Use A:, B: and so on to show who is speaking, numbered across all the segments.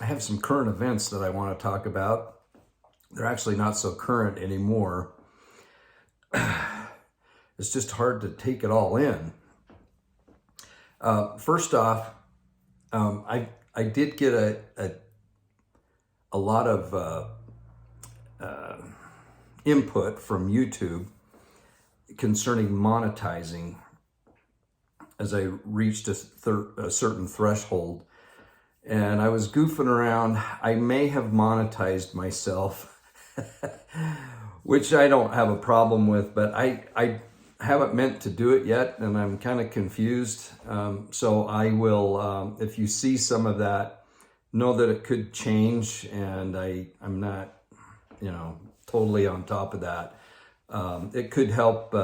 A: I have some current events that I want to talk about. They're actually not so current anymore. It's just hard to take it all in. First off, I did get a lot of input from YouTube concerning monetizing as I reached a certain threshold. And I was goofing around. I may have monetized myself, which I don't have a problem with, but I haven't meant to do it yet, and I'm kind of confused. So I will, if you see some of that, know that it could change, and I'm not, totally on top of that. It could help.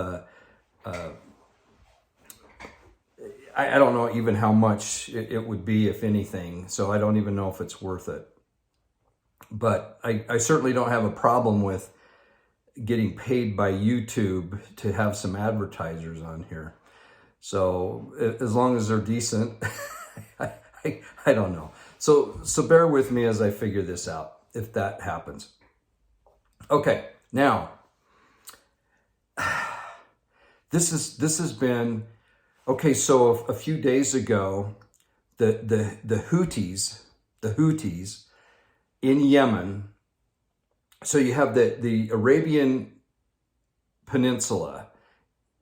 A: I don't know even how much it would be, if anything, so I don't even know if it's worth it. But I certainly don't have a problem with getting paid by YouTube to have some advertisers on here. So as long as they're decent, I don't know. So bear with me as I figure this out, if that happens. Okay, now, this has been... Okay, so a few days ago, the Houthis in Yemen. So you have the Arabian Peninsula.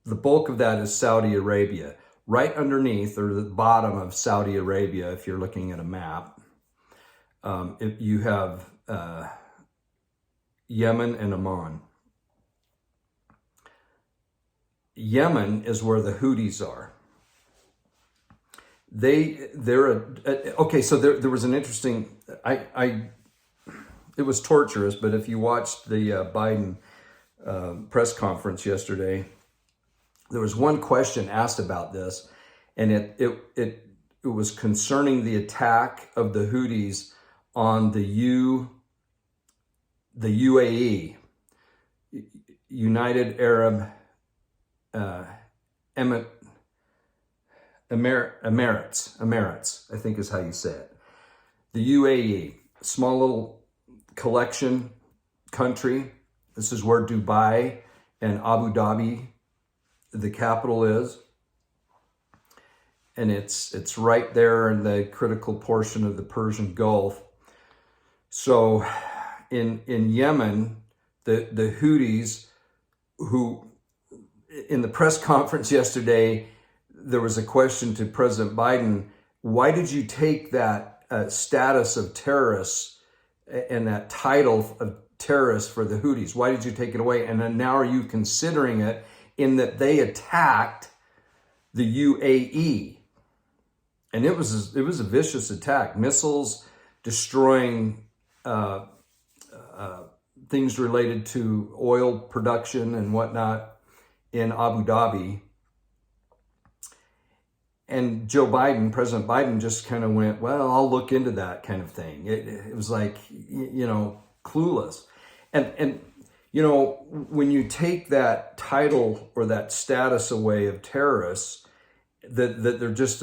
A: The bulk of that is Saudi Arabia. Right underneath, or the bottom of Saudi Arabia, if you're looking at a map, you have Yemen and Oman. Yemen is where the Houthis are. Okay, so there was an interesting, it was torturous, but if you watched the Biden press conference yesterday, there was one question asked about this, and it was concerning the attack of the Houthis on the UAE, United Arab Emirates, I think is how you say it. The UAE, small little collection country. This is where Dubai and Abu Dhabi, the capital, is. And it's right there in the critical portion of the Persian Gulf. So in Yemen, the Houthis, who in the press conference yesterday, there was a question to President Biden: why did you take that status of terrorists and that title of terrorists for the Houthis? Why did you take it away? And then now are you considering it in that they attacked the UAE? And it was a vicious attack. Missiles destroying things related to oil production and whatnot in Abu Dhabi. And President Biden just kind of went, well, I'll look into that kind of thing. It was like, clueless. And when you take that title or that status away of terrorists, that they're just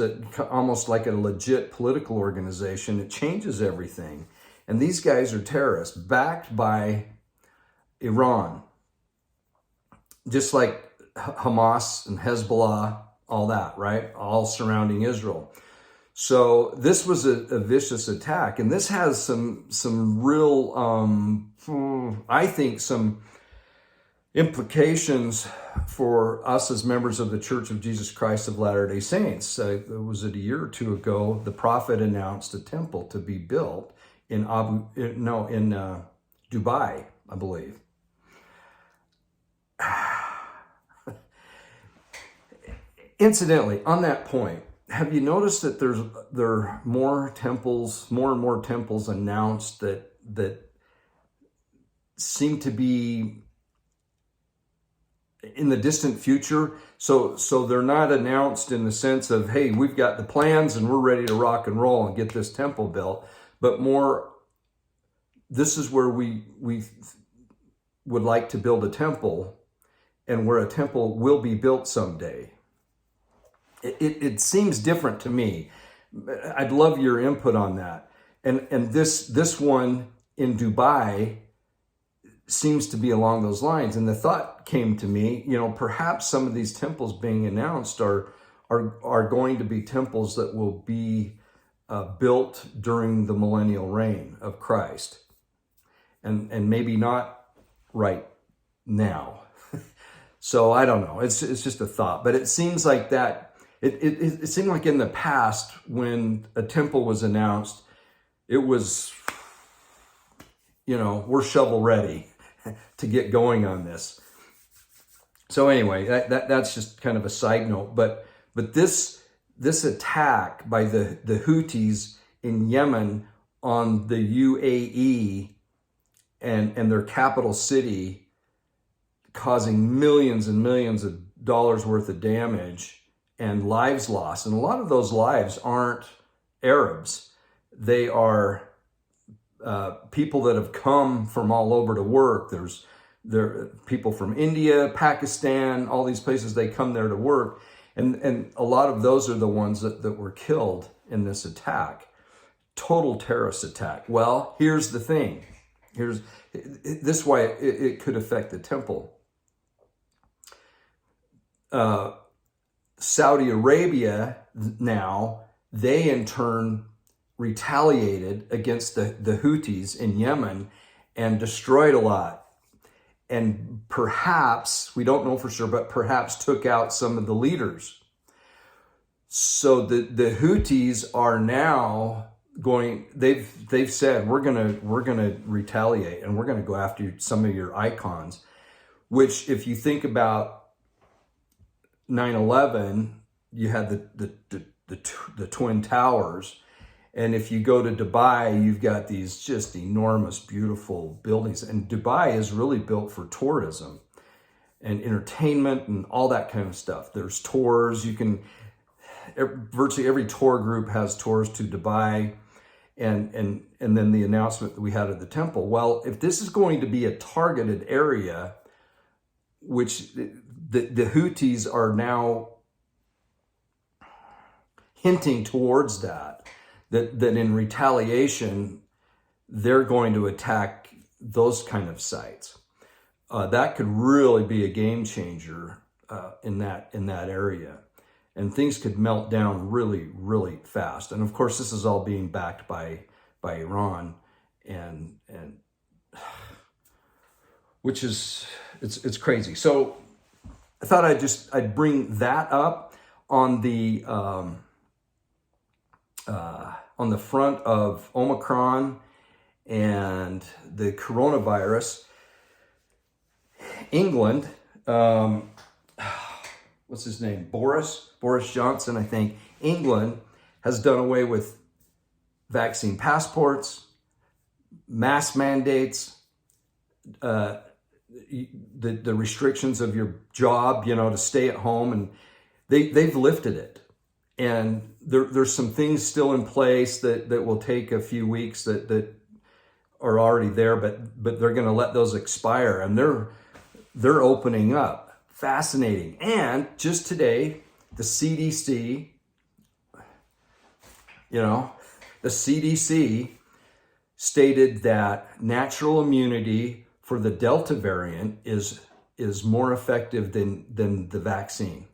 A: almost like a legit political organization, it changes everything. And these guys are terrorists backed by Iran, just like Hamas and Hezbollah, all that, right? All surrounding Israel. So this was a vicious attack, and this has some real, I think, some implications for us as members of the Church of Jesus Christ of Latter-day Saints. Was it a year or two ago? The prophet announced a temple to be built in Dubai, I believe. Incidentally, on that point, have you noticed that there are more and more temples announced that seem to be in the distant future? So they're not announced in the sense of, hey, we've got the plans and we're ready to rock and roll and get this temple built, but more, this is where we would like to build a temple, and where a temple will be built someday. It seems different to me. I'd love your input on that. And this one in Dubai seems to be along those lines. And the thought came to me, perhaps some of these temples being announced are going to be temples that will be built during the millennial reign of Christ, and maybe not right now. So I don't know. It's just a thought, but it seems like that. It seemed like in the past when a temple was announced, it was, we're shovel ready to get going on this. So anyway, that's just kind of a side note. But this attack by the Houthis in Yemen on the UAE and their capital city, causing millions and millions of dollars worth of damage and lives lost. And a lot of those lives aren't Arabs. They are people that have come from all over to work. There are people from India, Pakistan, all these places, they come there to work. And a lot of those are the ones that were killed in this attack. Total terrorist attack. Well, here's the thing. This way it could affect the temple. Saudi Arabia now, they in turn retaliated against the Houthis in Yemen and destroyed a lot. And perhaps, we don't know for sure, but perhaps took out some of the leaders. So the Houthis are now going, they've said, we're gonna retaliate and we're gonna go after some of your icons, which if you think about 9/11, you had the Twin Towers. And if you go to Dubai, you've got these just enormous, beautiful buildings. And Dubai is really built for tourism and entertainment and all that kind of stuff. There's tours. Virtually every tour group has tours to Dubai. And then the announcement that we had at the temple. Well, if this is going to be a targeted area, which the Houthis are now hinting towards that in retaliation, they're going to attack those kind of sites. That could really be a game changer in that area. And things could melt down really, really fast. And of course, this is all being backed by Iran, and which is, it's crazy. So I thought I'd bring that up on the front of Omicron and the coronavirus. England, what's his name? Boris Johnson, I think. England has done away with vaccine passports, mask mandates, the restrictions of your job, to stay at home, and they've lifted it. And there's some things still in place that will take a few weeks that are already there, but they're going to let those expire, and they're opening up. Fascinating. And just today, the CDC, the CDC stated that natural immunity for the Delta variant is more effective than the vaccine.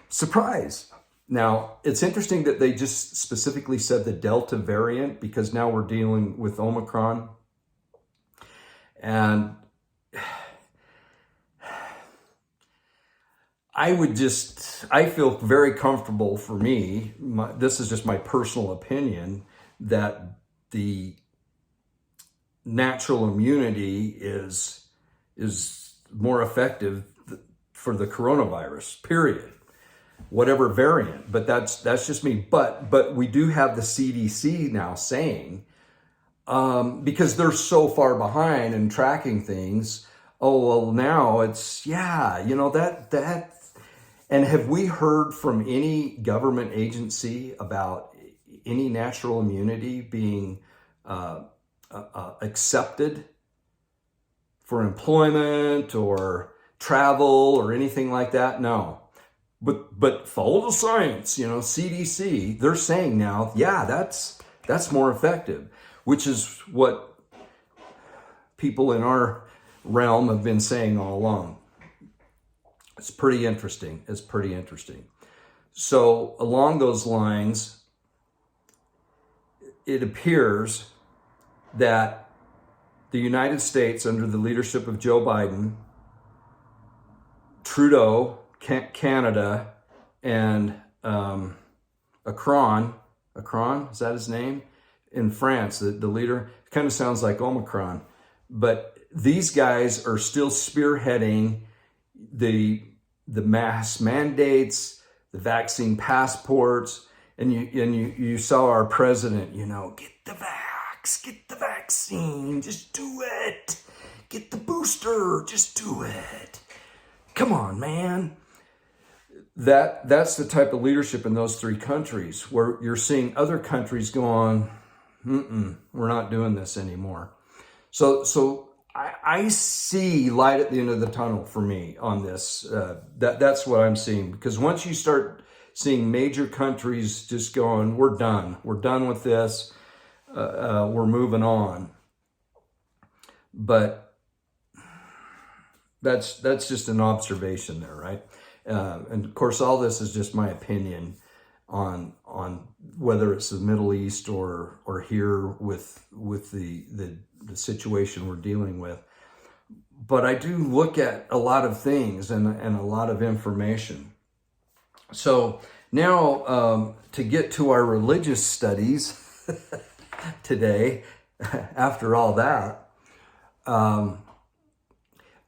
A: Surprise. Now, it's interesting that they just specifically said the Delta variant, because now we're dealing with Omicron. And I feel very comfortable, for me, this is just my personal opinion, that the natural immunity is more effective for the coronavirus, period. Whatever variant, but that's just me. But we do have the CDC now saying, because they're so far behind in tracking things, now it's, that. And have we heard from any government agency about any natural immunity being accepted for employment or travel or anything like that? No. but follow the science, CDC, they're saying now, yeah, that's more effective, which is what people in our realm have been saying all along. It's pretty interesting. It's pretty interesting. So along those lines, it appears that the United States, under the leadership of Joe Biden, Trudeau, Canada, and Macron, is that his name? In France, the leader, it kind of sounds like Omicron, but these guys are still spearheading the mass mandates, the vaccine passports, and you saw our president, get the vaccine, just do it. Get the booster, just do it. Come on, man. That's the type of leadership in those three countries, where you're seeing other countries going, we're not doing this anymore. So I see light at the end of the tunnel for me on this. That's what I'm seeing, because once you start seeing major countries just going, we're done with this, we're moving on. But that's just an observation there, right? And of course, all this is just my opinion on whether it's the Middle East or here with the situation we're dealing with. But I do look at a lot of things and a lot of information. So now to get to our religious studies today, after all that,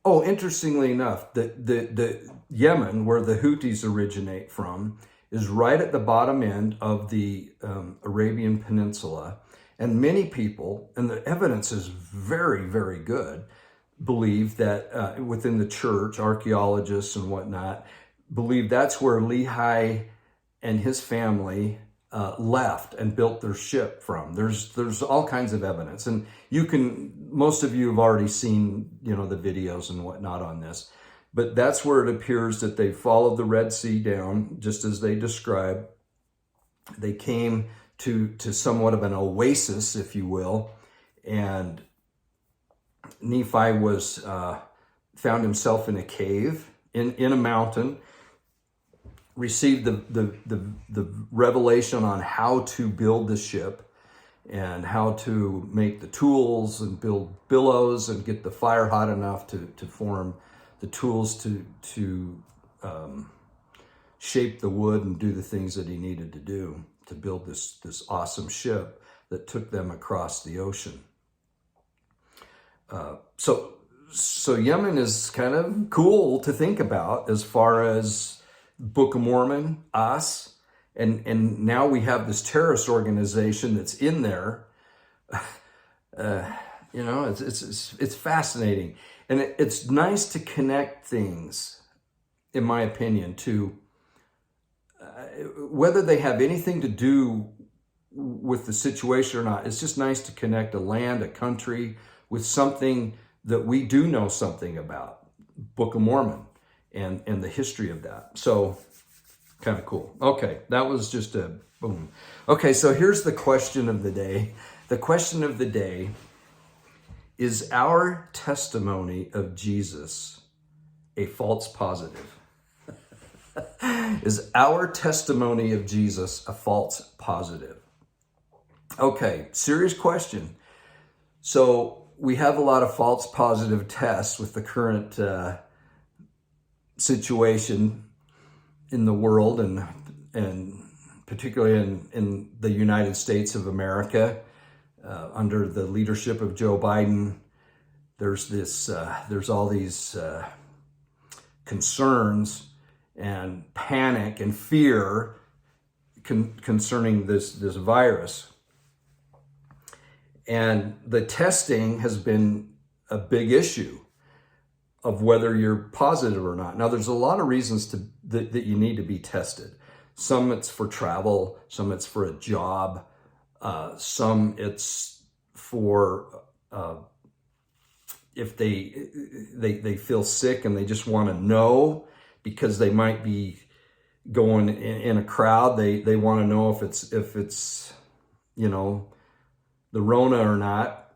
A: interestingly enough, the Yemen, where the Houthis originate from, is right at the bottom end of the Arabian Peninsula. And many people, and the evidence is very, very good, believe that within the church, archaeologists and whatnot, believe that's where Lehi and his family left and built their ship from. There's all kinds of evidence, and most of you have already seen, the videos and whatnot on this, but that's where it appears that they followed the Red Sea down, just as they describe. They came to somewhat of an oasis, if you will, and Nephi found himself in a cave in a mountain, received the revelation on how to build the ship and how to make the tools and build billows and get the fire hot enough to form the tools to shape the wood and do the things that he needed to do to build this awesome ship that took them across the ocean. So Yemen is kind of cool to think about as far as Book of Mormon, us, and now we have this terrorist organization that's in there. It's fascinating, and it's nice to connect things, in my opinion, to whether they have anything to do with the situation or not. It's just nice to connect a land, a country, with something that we do know something about, Book of Mormon, and the history of that. So kind of cool. Okay, that was just a boom. Okay, so here's the question of the day. The question of the day is our testimony of Jesus a false positive? Is our testimony of Jesus a false positive? Okay, serious question. So we have a lot of false positive tests with the current situation in the world, and particularly in the United States of America, under the leadership of Joe Biden. There's all these concerns and panic and fear concerning this virus. And the testing has been a big issue of whether you're positive or not. Now, there's a lot of reasons that you need to be tested. Some it's for travel, some it's for a job, some it's for if they feel sick and they just want to know because they might be going in a crowd. They want to know if it's the Rona or not,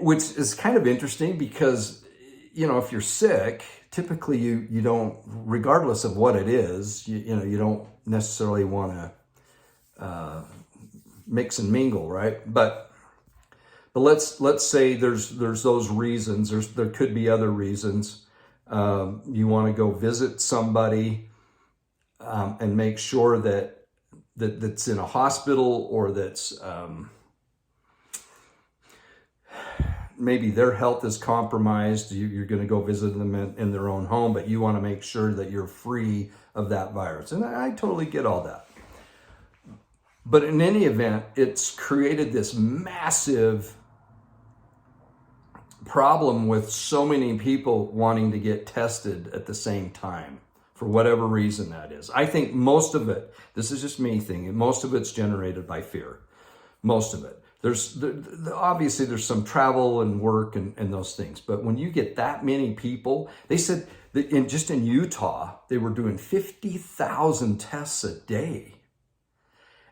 A: which is kind of interesting because if you're sick, typically you don't, regardless of what it is, you don't necessarily want to mix and mingle, right? But let's say there's those reasons. There could be other reasons. You want to go visit somebody and make sure that's in a hospital, or that's maybe their health is compromised. You're going to go visit them in their own home, but you want to make sure that you're free of that virus. And I totally get all that. But in any event, it's created this massive problem with so many people wanting to get tested at the same time, for whatever reason that is. I think most of it, this is just me thinking, most of it's generated by fear. Most of it. Obviously there's some travel and work and those things, but when you get that many people, they said that just in Utah, they were doing 50,000 tests a day.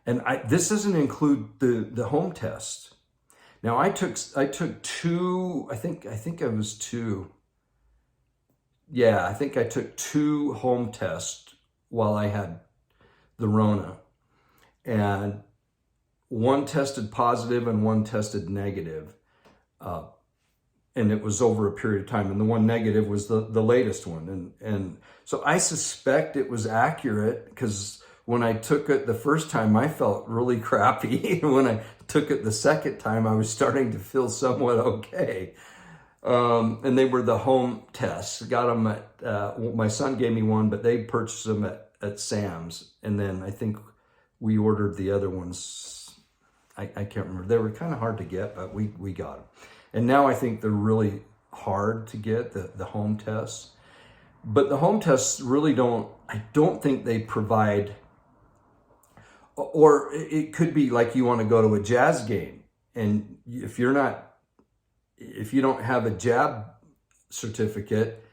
A: And this doesn't include the home test. Now I took two, I think it was two. Yeah, I think I took 2 home tests while I had the Rona, and one tested positive and one tested negative. And it was over a period of time. And the one negative was the latest one. And so I suspect it was accurate, because when I took it the first time, I felt really crappy. When I took it the second time, I was starting to feel somewhat okay. And they were the home tests. Got them at, my son gave me one, but they purchased them at Sam's. And then I think we ordered the other ones. I can't remember. They were kind of hard to get, but we got them. And now I think they're really hard to get, the home tests. But the home tests really I don't think they provide, or it could be like you want to go to a Jazz game, and if you don't have a jab certificate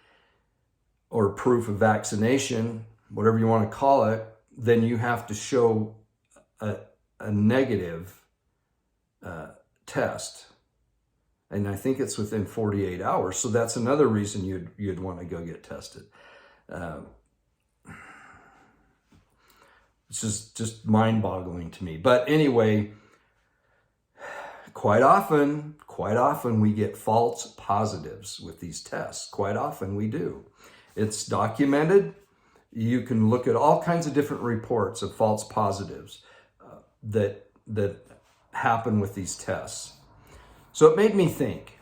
A: or proof of vaccination, whatever you want to call it, then you have to show a negative test. And I think it's within 48 hours. So that's another reason you'd want to go get tested. It's just mind-boggling to me. But anyway, quite often we get false positives with these tests. Quite often we do. It's documented. You can look at all kinds of different reports of false positives that happen with these tests. So it made me think,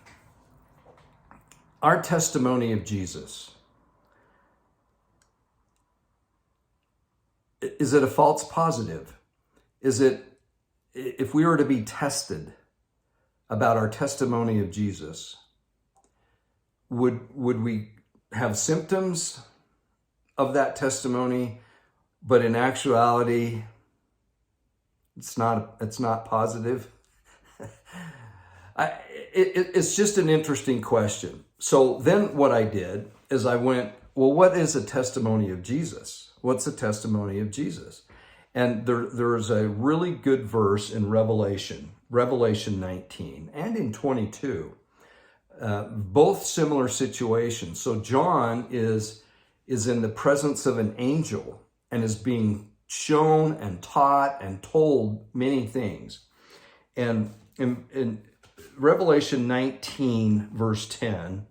A: our testimony of Jesus, is it a false positive? Is it, if we were to be tested about our testimony of Jesus, would we have symptoms of that testimony, but in actuality, it's not positive? It's just an interesting question. So then what I did is I went, well, what is a testimony of Jesus? What's a testimony of Jesus? And there's a really good verse in Revelation 19 and in 22, both similar situations. So John is in the presence of an angel and is being shown and taught and told many things. And in Revelation 19, verse 10,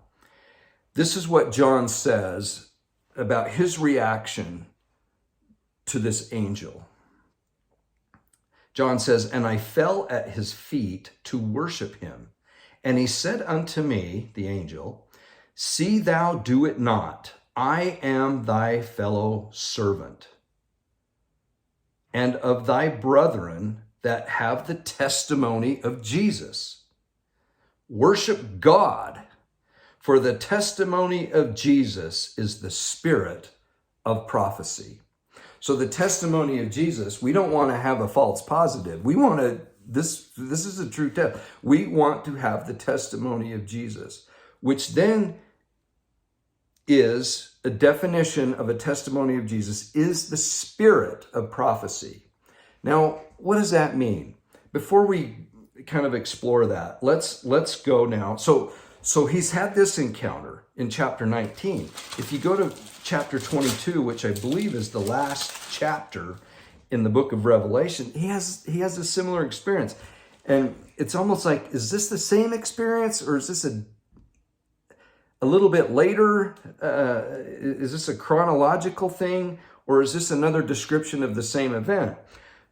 A: this is what John says about his reaction to this angel. John says, "And I fell at his feet to worship him. And he said unto me," the angel, "See thou do it not. I am thy fellow servant, and of thy brethren that have the testimony of Jesus. Worship God, for the testimony of Jesus is the spirit of prophecy." So the testimony of Jesus, we don't want to have a false positive. We want to, this is a true test. We want to have the testimony of Jesus, which then is a definition of a testimony of Jesus is the spirit of prophecy. Now, what does that mean? Before we kind of explore that, let's go now. So he's had this encounter in chapter 19. If you go to chapter 22, which I believe is the last chapter in the book of Revelation, he has a similar experience. And it's almost like, is this the same experience, or is this a little bit later? Is this a chronological thing, or is this another description of the same event?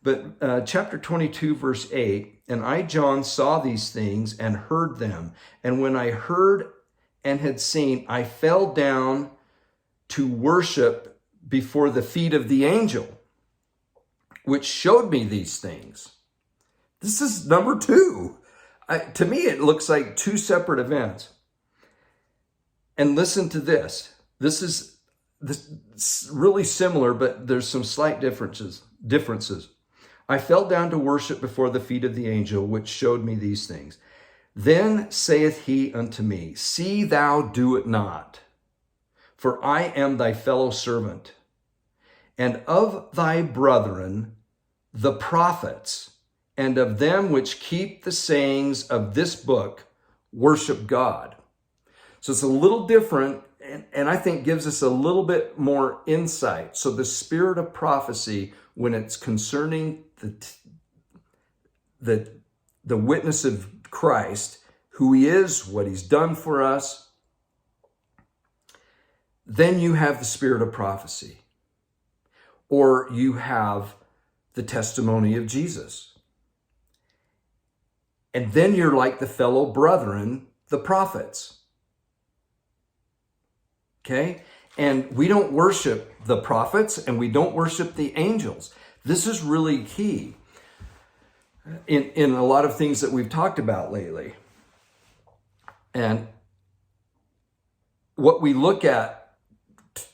A: But chapter 22, verse 8, and I, John, saw these things and heard them. And when I heard and had seen, I fell down to worship before the feet of the angel, which showed me these things. This is number two. To me, it looks like two separate events. And listen to this. This is really similar, but there's some slight differences. I fell down to worship before the feet of the angel, which showed me these things. Then saith he unto me, see thou do it not, for I am thy fellow servant, and of thy brethren, the prophets, and of them which keep the sayings of this book, worship God. So it's a little different, and I think gives us a little bit more insight. So the spirit of prophecy, when it's concerning the witness of Christ, who he is, what he's done for us, then you have the spirit of prophecy. Or you have the testimony of Jesus. And then you're like the fellow brethren, the prophets. Okay? And we don't worship the prophets, and we don't worship the angels. This is really key in a lot of things that we've talked about lately. And what we look at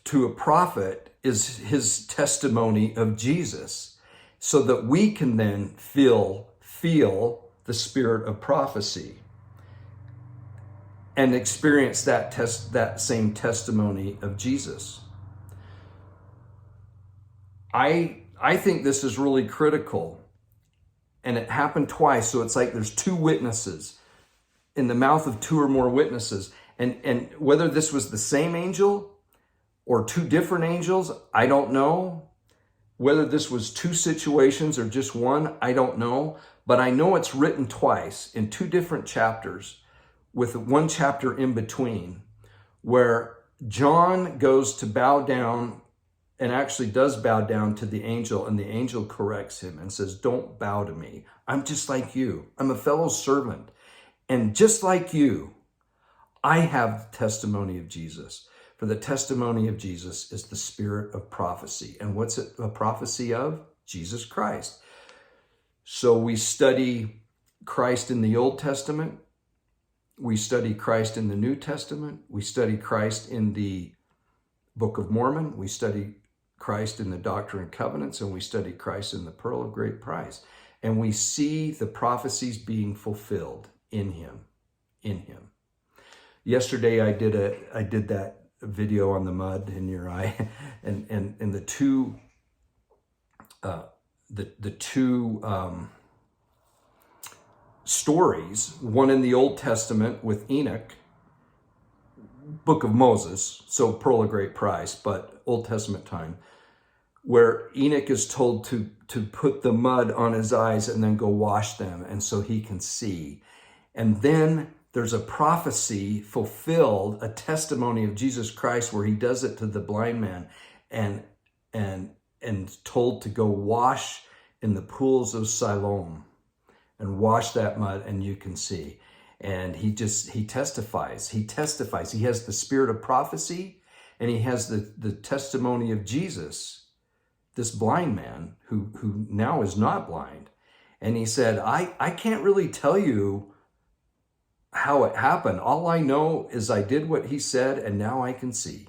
A: to a prophet is his testimony of Jesus, so that we can then feel the spirit of prophecy and experience that same testimony of Jesus. I think this is really critical, and it happened twice. So it's like there's two witnesses in the mouth of two or more witnesses. And whether this was the same angel or two different angels, I don't know. Whether this was two situations or just one, I don't know. But I know it's written twice in two different chapters, with one chapter in between, where John goes to bow down and actually does bow down to the angel, and the angel corrects him and says, don't bow to me. I'm just like you. I'm a fellow servant. And just like you, I have the testimony of Jesus. For the testimony of Jesus is the spirit of prophecy. And what's it a prophecy of? Jesus Christ. So we study Christ in the Old Testament. We study Christ in the New Testament. We study Christ in the Book of Mormon. We study Christ in the Doctrine and Covenants, and we study Christ in the Pearl of Great Price. And we see the prophecies being fulfilled in him. Yesterday I did that video on the mud in your eye, and the two stories, one in the Old Testament with Enoch, Book of Moses, so Pearl of Great Price, but Old Testament time, where Enoch is told to put the mud on his eyes and then go wash them, and so he can see. And then there's a prophecy fulfilled, a testimony of Jesus Christ, where he does it to the blind man and told to go wash in the pools of Siloam and wash that mud, and you can see. And he testifies. He has the spirit of prophecy, and he has the testimony of Jesus, this blind man who now is not blind. And he said, I can't really tell you how it happened. All I know is I did what he said, and now I can see.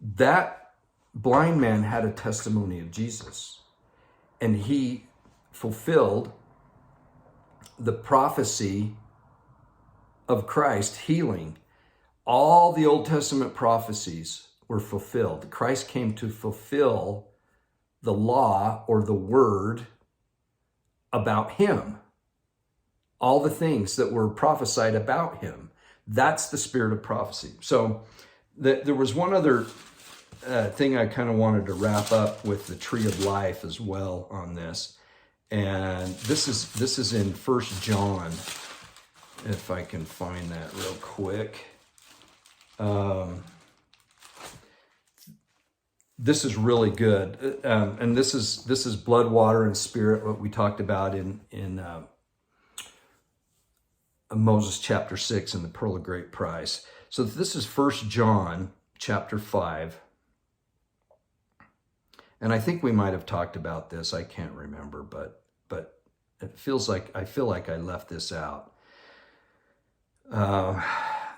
A: That blind man had a testimony of Jesus, and he fulfilled the prophecy of Christ healing all the Old Testament prophecies were fulfilled. Christ came to fulfill the law or the word about him. All the things that were prophesied about him. That's the spirit of prophecy. So there was one other thing I kind of wanted to wrap up with the tree of life as well on this. And this is in 1 John, if I can find that real quick. This is really good, and this is blood, water, and spirit. What we talked about in Moses chapter 6 and the pearl of great price. So this is 1 John chapter 5, and I think we might have talked about this. I can't remember, but it feels like I left this out.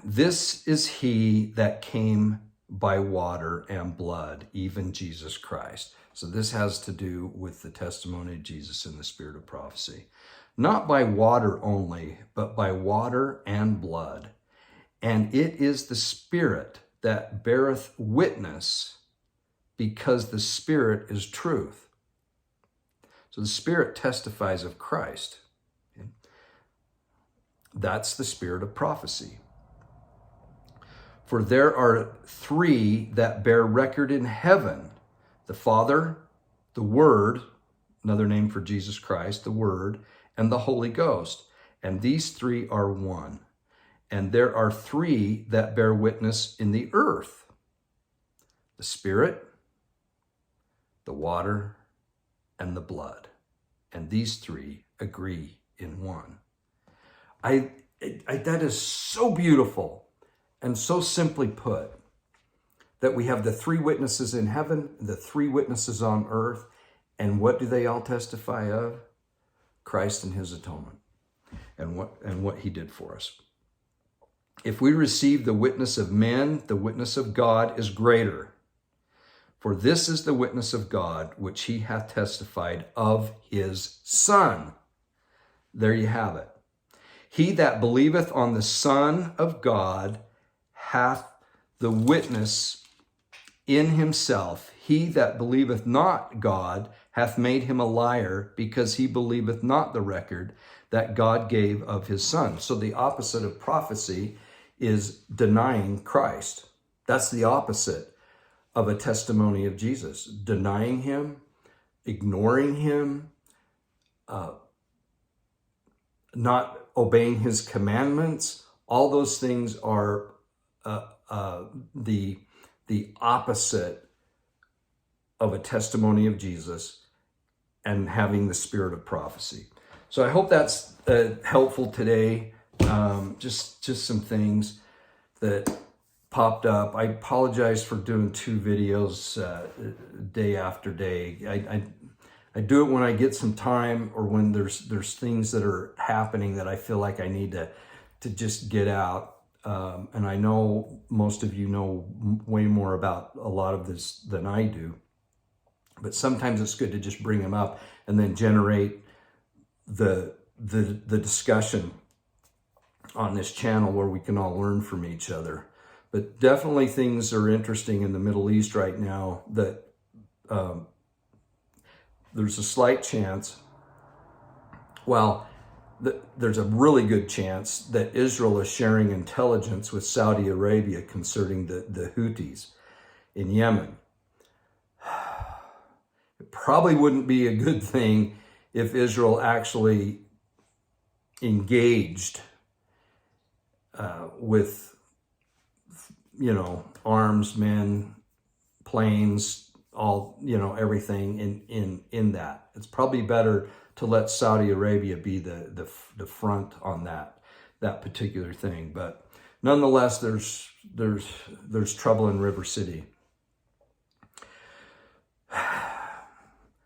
A: This is he that came by water and blood, even Jesus Christ. So this has to do with the testimony of Jesus in the spirit of prophecy. Not by water only, but by water and blood. And it is the Spirit that beareth witness, because the Spirit is truth. So the Spirit testifies of Christ. Okay? That's the spirit of prophecy. For there are three that bear record in heaven: the Father, the Word, another name for Jesus Christ, the Word, and the Holy Ghost. And these three are one. And there are three that bear witness in the earth: the Spirit, the water, and the blood. And these three agree in one. That is so beautiful. And so simply put, that we have the three witnesses in heaven, the three witnesses on earth, and what do they all testify of? Christ and his atonement, and what he did for us. If we receive the witness of men, the witness of God is greater. For this is the witness of God, which he hath testified of his Son. There you have it. He that believeth on the Son of God hath the witness in himself. He that believeth not God hath made him a liar, because he believeth not the record that God gave of his Son. So the opposite of prophecy is denying Christ. That's the opposite of a testimony of Jesus. Denying him, ignoring him, not obeying his commandments. All those things are the opposite of a testimony of Jesus and having the spirit of prophecy. So I hope that's helpful today. Just some things that popped up. I apologize for doing 2 videos day after day. I do it when I get some time, or when there's things that are happening that I feel like I need to just get out. And I know most of you know way more about a lot of this than I do, but sometimes it's good to just bring them up and then generate the discussion on this channel where we can all learn from each other. But definitely things are interesting in the Middle East right now that there's a slight chance, there's a really good chance that Israel is sharing intelligence with Saudi Arabia concerning the Houthis in Yemen. It probably wouldn't be a good thing if Israel actually engaged with, arms, men, planes, all, everything in that. It's probably better to let Saudi Arabia be the front on that particular thing. But nonetheless, there's trouble in River City.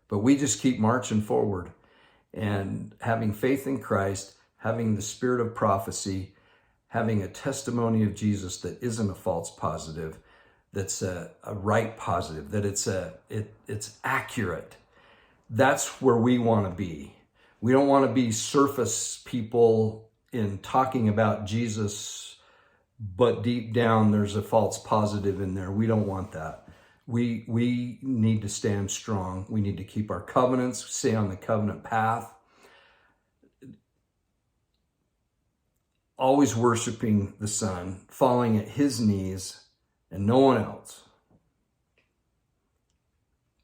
A: But we just keep marching forward and having faith in Christ, having the spirit of prophecy, having a testimony of Jesus that isn't a false positive, that's a right positive, that it's accurate. That's where we want to be. We don't want to be surface people in talking about Jesus, but deep down there's a false positive in there. We don't want that. We need to stand strong. We need to keep our covenants, stay on the covenant path, always worshiping the Son, falling at his knees and no one else.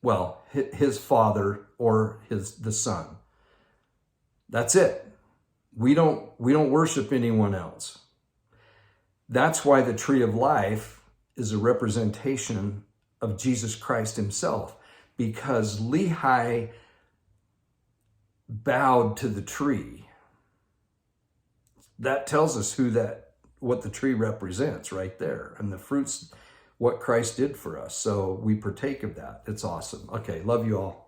A: Well, his Father or the Son. That's it. We don't worship anyone else. That's why the tree of life is a representation of Jesus Christ himself, because Lehi bowed to the tree. That tells us what the tree represents right there, and the fruits, what Christ did for us. So we partake of that. It's awesome. Okay, love you all.